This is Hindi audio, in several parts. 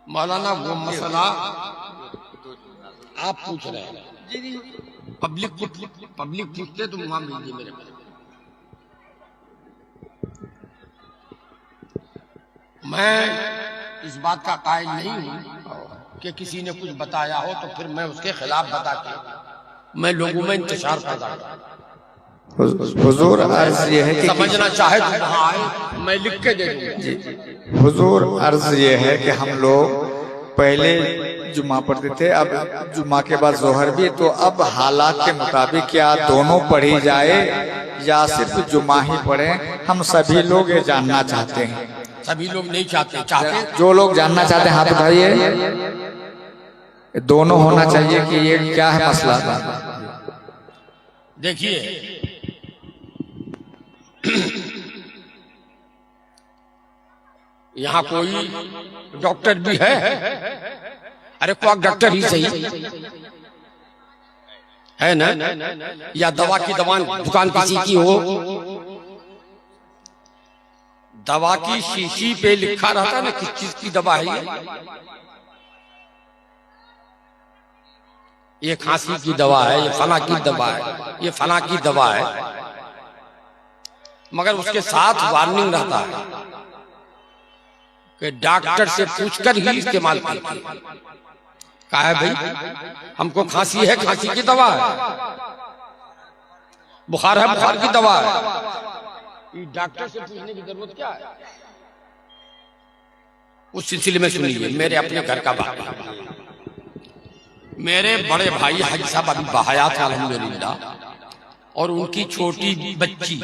मौलाना वो मसला आप पूछ रहे हैं, पब्लिक पूछते तो वहां मिलिए मेरे पास। मैं इस बात का कायल नहीं हूं कि किसी ने कुछ बताया हो तो फिर मैं उसके खिलाफ बता के मैं लोगों में इंतशार पैदा करूं। हुजूर अर्ज ये है कि समझना चाहे तो वहां आए, मैं लिख के दे दूंगा। हुजूर अर्ज ये है कि हम लोग पहले जुम्मा पढ़ते थे, अब जुम्मा के बाद जोहर भी, तो अब हालात के मुताबिक क्या दोनों पढ़ी जाए या सिर्फ जुम्मा ही पढ़े? हम सभी लोग ये जानना चाहते हैं। सभी लोग नहीं चाहते। जो लोग जानना चाहते हैं हाथ उठाइए। दोनों होना चाहिए कि ये क्या है मसला? देखिए, यहाँ कोई डॉक्टर भी है? अरे कोई डॉक्टर ही सही है ना? या दवा की दुकान किसी की हो, दवा की शीशी पे लिखा रहता है ना किस चीज की दवा है ये खांसी की दवा है, ये फला की दवा है, ये फला की दवा है, मगर उसके साथ वार्निंग रहता है कि डॉक्टर से पूछकर ही इस्तेमाल कीजिए। कहा है भाई हमको खांसी है, खांसी की दवा है, बुखार है, बुखार की दवा है, डॉक्टर से पूछने की जरूरत क्या है? उस सिलसिले में सुनिए मेरे अपने घर का बात। मेरे बड़े भाई हाजी साहब अभी बहयात हैं अल्हम्दुलिल्लाह, और उनकी छोटी बच्ची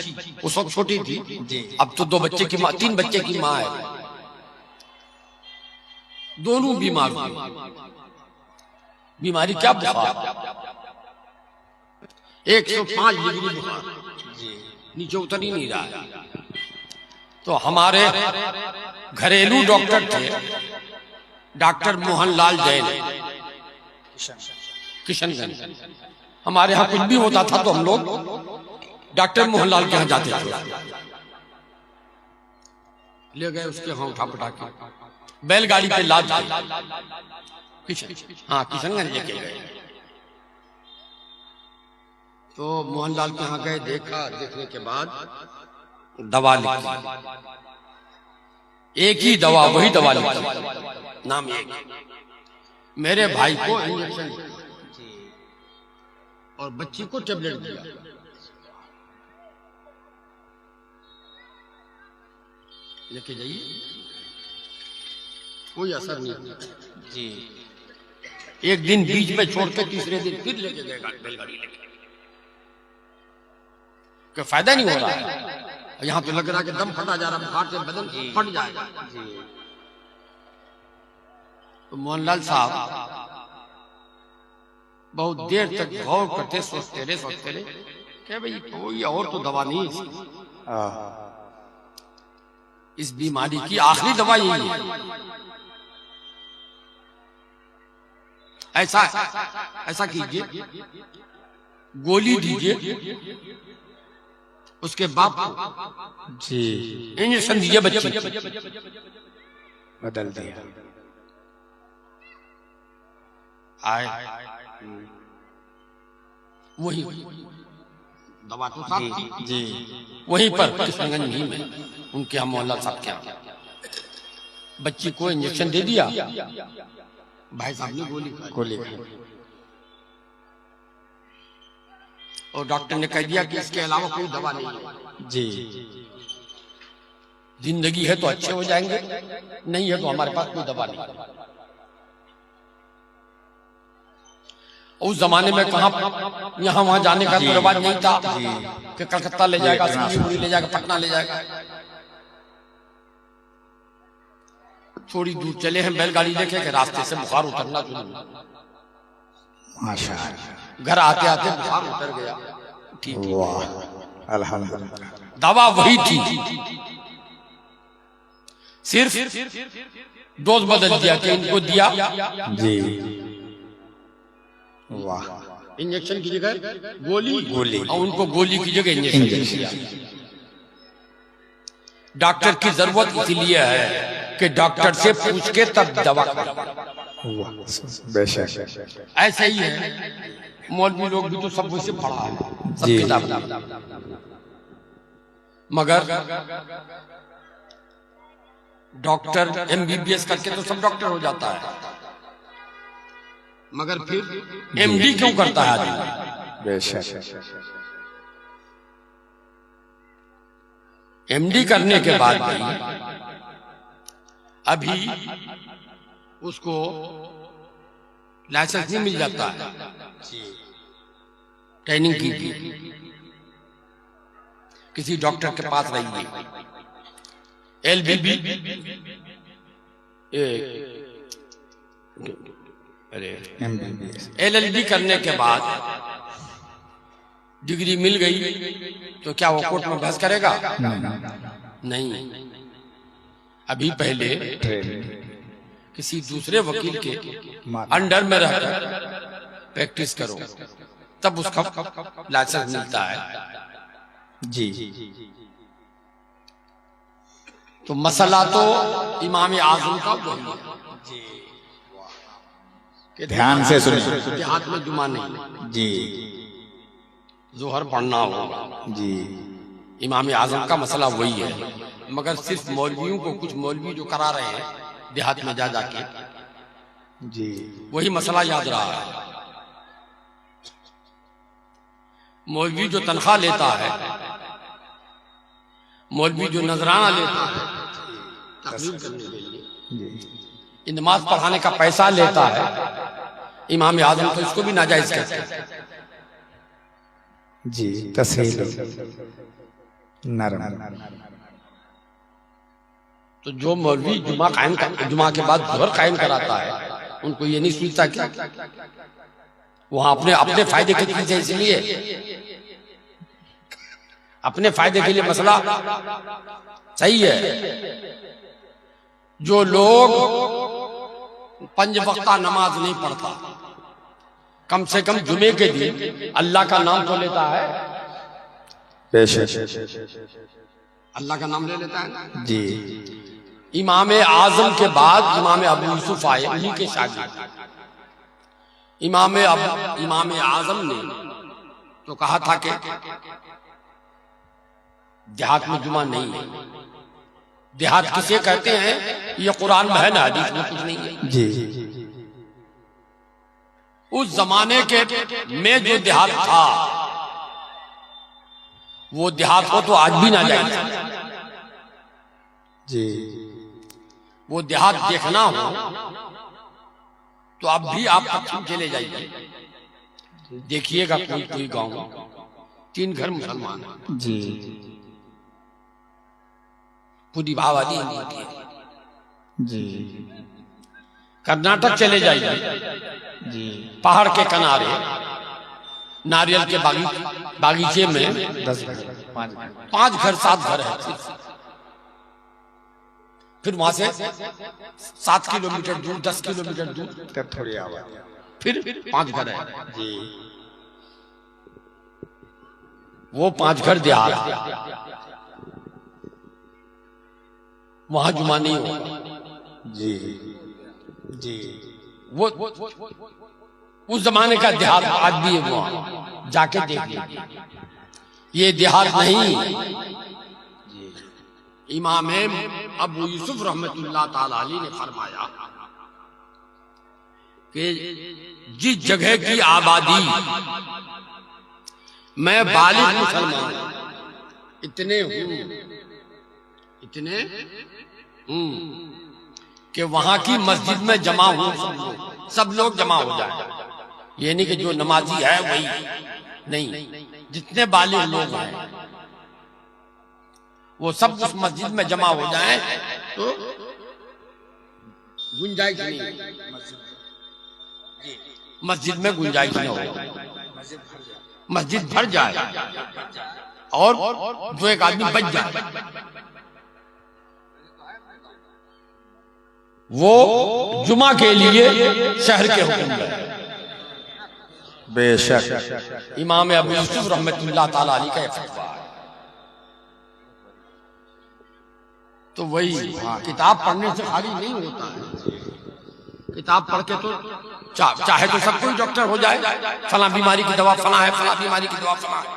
उस वक्त छोटी थी, अब तो 2 बच्चे की माँ, 3 बच्चे की माँ है, दोनों बीमार हुए। बीमारी क्या? बुखार 105 डिग्री बुखार, नीचे उतर ही नहीं रहा है। तो हमारे घरेलू डॉक्टर थे डॉक्टर मोहनलाल जैन, किशनगंज। हमारे यहाँ कुछ भी होता था तो हम लोग डॉक्टर मोहनलाल के यहाँ जाते थे। ले गए उसके यहाँ उठा पटा के बैलगाड़ी पे लाद किशनगंज लेके गए। तो मोहनलाल के यहाँ गए, देखा, देखने के बाद दवा लिखी, एक ही दवा, वही दवा लिखी, नाम एक। मेरे भाई को इंजेक्शन और बच्ची को टेबलेट दिया। लेके जाइए, कोई असर नहीं जी। एक दिन बीच में छोड़ के तीसरे दिन फिर लेके गए बैलगाड़ी लेके, कोई फायदा नहीं हो रहा है। यहाँ तो लग रहा है कि दम फटा जा रहा, बुखार से बदन फट जाएगा। तो मोहनलाल साहब बहुत देर तक गौर करते, सोचते रहे कि भाई कोई और तो दवा नहीं है, इस बीमारी की आखिरी दवा यही है। ऐसा कीजिए, गोली दीजिए, उसके बाप को जी इंजेक्शन दीजिए, बच्ची बदल दिया। आए वही दवा तो साथ थी जी, वहीं पर किशनगंज ही में उनके यहाँ मोहल्ला साहब के यहाँ बच्ची को इंजेक्शन दे दिया। भाई साहब ने गोली और डॉक्टर ने कह दिया कि इसके अलावा कोई दवा नहीं है जी। जिंदगी है तो अच्छे हो जाएंगे, नहीं है तो हमारे पास कोई दवा नहीं। उस जमाने में कहा यहाँ वहां जाने का रिवाज नहीं था कि कलकत्ता ले जाएगा, सिलीगुड़ी ले जाएगा, पटना ले जाएगा। थोड़ी दूर चले हैं, बैलगाड़ी लेके के रास्ते से बुखार उतरना शुरू, माशाअल्लाह। घर आते आते बुखार उतर गया। ठीक, अल्हम्दुलिल्लाह। दवा वही थी, सिर्फ डोज बदल दिया कि इनको दिया जी। वाह, इंजेक्शन की जगह गोली और उनको गोली की जगह इंजेक्शन। डॉक्टर की जरूरत इसलिए है कि डॉक्टर से पूछ के तब दवा करो। बेशक ऐसा ही है, मौलवी लोग भी तो सब वैसे पढ़ा है, सब जी। किताब, मगर डॉक्टर MBBS करके तो सब डॉक्टर हो जाता है, मगर फिर MD क्यों करता है आदमी? बेशक MD करने के बाद भी अभी उसको लाइसेंस नहीं मिल जाता है, ट्रेनिंग की थी, किसी डॉक्टर के पास रहिए, LBB LLB करने के बाद डिग्री मिल गई तो क्या वो कोर्ट में बहस करेगा? नहीं। अभी पहले किसी दूसरे वकील के अंडर में रहकर प्रैक्टिस करो, तब उसका लाइसेंस मिलता है। जी। तो मसला तो इमाम आजम का वही है, ध्यान से सुनिए, देहात में जुमा नहीं, जी जोहर पढ़ना होगा, जी। इमाम आजम का मसला वही है, मगर सिर्फ मौलवियों को, कुछ मौलवी जो करा रहे हैं देहात में जा जाके, जी वही मसला याद रहा है। मौलवी जो तनख्वाह लेता है, मौलवी जो नजराना लेता है तकरीर करने के लिए, नमाज पढ़ाने का पैसा लेता है, इमाम आजम तो इसको भी नाजायज कहते हैं। जी तस्हील नरम। तो जो मौलवी जुमा जुमा के बाद जोहर कायम कराता है, उनको ये नहीं सोचता क्या वहां अपने फायदे के लिए, इसलिए अपने फायदे के लिए मसला सही है। जो लोग 5 वक्ता नमाज नहीं पढ़ता, कम से कम जुमे के दिन अल्लाह का नाम तो लेता है, अल्लाह का नाम ले लेता है ना जी। इमाम आजम के बाद इमाम अबू यूसुफ आए, उन्हीं के शागिर्द। इमाम आजम ने तो कहा था कि देहात में जुमा नहीं है। देहात किसे कहते हैं? ये कुरान में है ना, हदीस में कुछ नहीं है जी। उस जमाने के में जो देहात था, वो देहात हो तो आज भी ना जाए। जी। वो देहात देखना हो तो अब भी आप पश्चिम चले जाइए, देखिएगा कोई गांव 3 घर मुसलमान है, जी। पूरी आबादी हिंदू है। जी। कर्नाटक चले जाइए, जी। पहाड़ के किनारे नारियल के बागीचे में 10 घर 5 घर 7 घर है सिर्फ। फिर वहां से 7 किलोमीटर दूर, 10 किलोमीटर दूर तब थोड़ी आवाज, फिर 5 घर है। जी। वो 5 घर देहात, वहां जुमा नहीं होगा। जी। जी। वो उस जमाने का देहात आज भी है, वहां जाके देख लीजिए। ये देहात नहीं। इमाम अबू यूसुफ रहमतुल्लाह ताला अलैह ने फरमाया कि जिस जगह की आबादी मैं बालिग मुसलमान इतने हूं कि वहां की मस्जिद में जमा हूं, सब लोग जमा हो जाए। ये नहीं कि जो नमाजी है वही नहीं, जितने बालिग लोग हैं वो सब उस मस्जिद में जमा हो जाए तो गुंजाइश नहीं, मस्जिद में गुंजाइश न हो, मस्जिद भर जाए और जो एक आदमी बच जाए, वो जुमा के लिए शहर के हुक्म है। बेशक इमाम अबू यूसुफ रहमतुल्लाह ताला अलैह का फतवा है। तो वही किताब पढ़ने से खाली नहीं होता है। किताब पढ़ के तो चाहे तो सब कोई डॉक्टर हो जाए, फला बीमारी की दवा फला है, फला बीमारी की दवा फला है,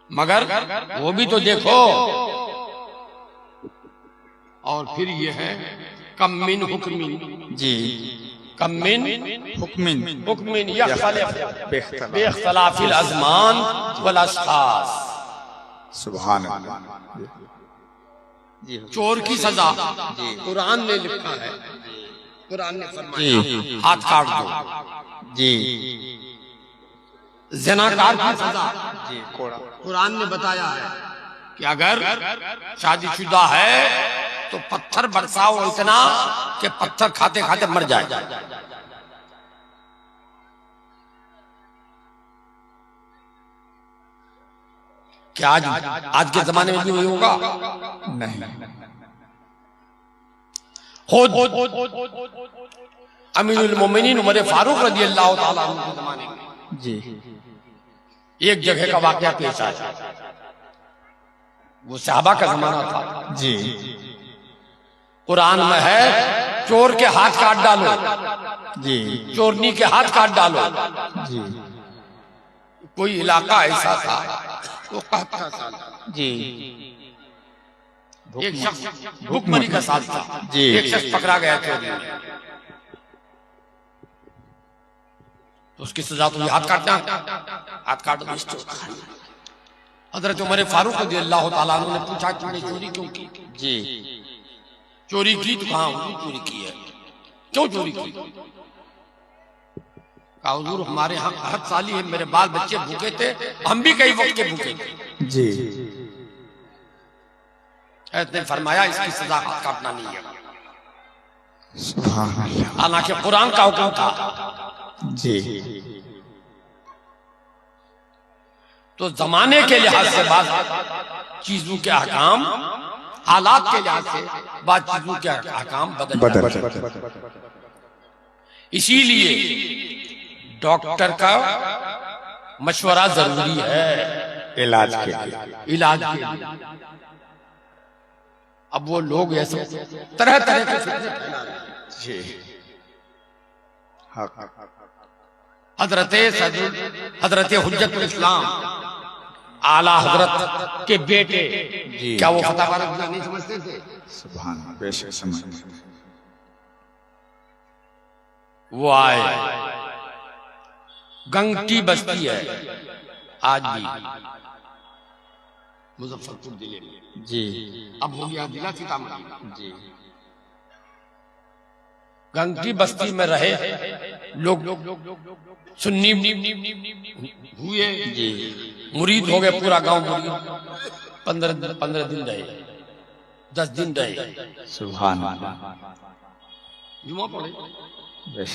मगर वो भी तो देखो। और फिर ये है कम्मिन हुक्मिन, जी, कम्मिन हुक्मिन हुक्मिन बेख्तलाफिल अज़मान वल अशखास। सुभान अल्लाह। जी, चोर की सजा कुरान ने लिखा है, कुरान ने फरमाया हाथ काट दो। जी, ज़िनाकार की सजा जी, कुरान ने बताया है कि अगर शादीशुदा है तो पत्थर बरसाओ इतना कि पत्थर खाते खाते मर जाए। क्या आज के जमाने में भी वही होगा? नहीं। अमीरुल मोमिनीन उमर फारूक रज़ी अल्लाह ताला अन्हु के जमाने में जी एक जगह का वाकया पेश आया। वो सहाबा का जमाना था। जी, कुरान में है चोर के हाथ काट डालो, जी, चोरनी के हाथ काट डालो। जी, कोई इलाका ऐसा था वो कहता था जी, एक शख्स भुखमरी का साथ था। जी, एक शख्स पकड़ा गया चोरी में, तो उसकी सजा तो हाथ काटना, हाथ काट दो। हजरत उमर फारूक रज़ी अल्लाह ताला अन्हु ने पूछा तुमने चोरी क्यों की? जी, चोरी की तो कहाँ चोरी की है, क्यों चोरी की? कहा हुजूर हमारे यहाँ कहत साली है, मेरे बाल बच्चे भूखे थे, हम भी कई वक्त के भूखे थे। जी, ने फरमाया इसकी सजा हाथ काटना नहीं है। सुभान अल्लाह। हालांकि कुरान का हुक्म था। जी, तो जमाने के लिहाज से बात चीजों के अहकाम, हालात के लिहाज से बात चीजों के अहकाम बदल जाते हैं। इसीलिए डॉक्टर का मशवरा जरूरी है इलाज के लिए। इलाज के लिए। अब वो लोग ऐसे तरह तरह के फितने फैला रहे हैं। जी, हजरत हुज्जतुल इस्लाम आला हजरत के बेटे, क्या वो फतह बारक नहीं समझते थे? सुभान, बेशक समझ। वो आए, गंगटी बस्ती है आज भी मुजफ्फरपुर जिले में। जी, अब हो गया जिला सीतामढ़ी। जी, गंगटी बस्ती में रहे लोग सुन्नी हुए, जी, मुरीद हो गए, पूरा गांव मुरीद। 15 दिन रहे, 10 दिन रहे। सुभान, जुमा पढ़े, बेशक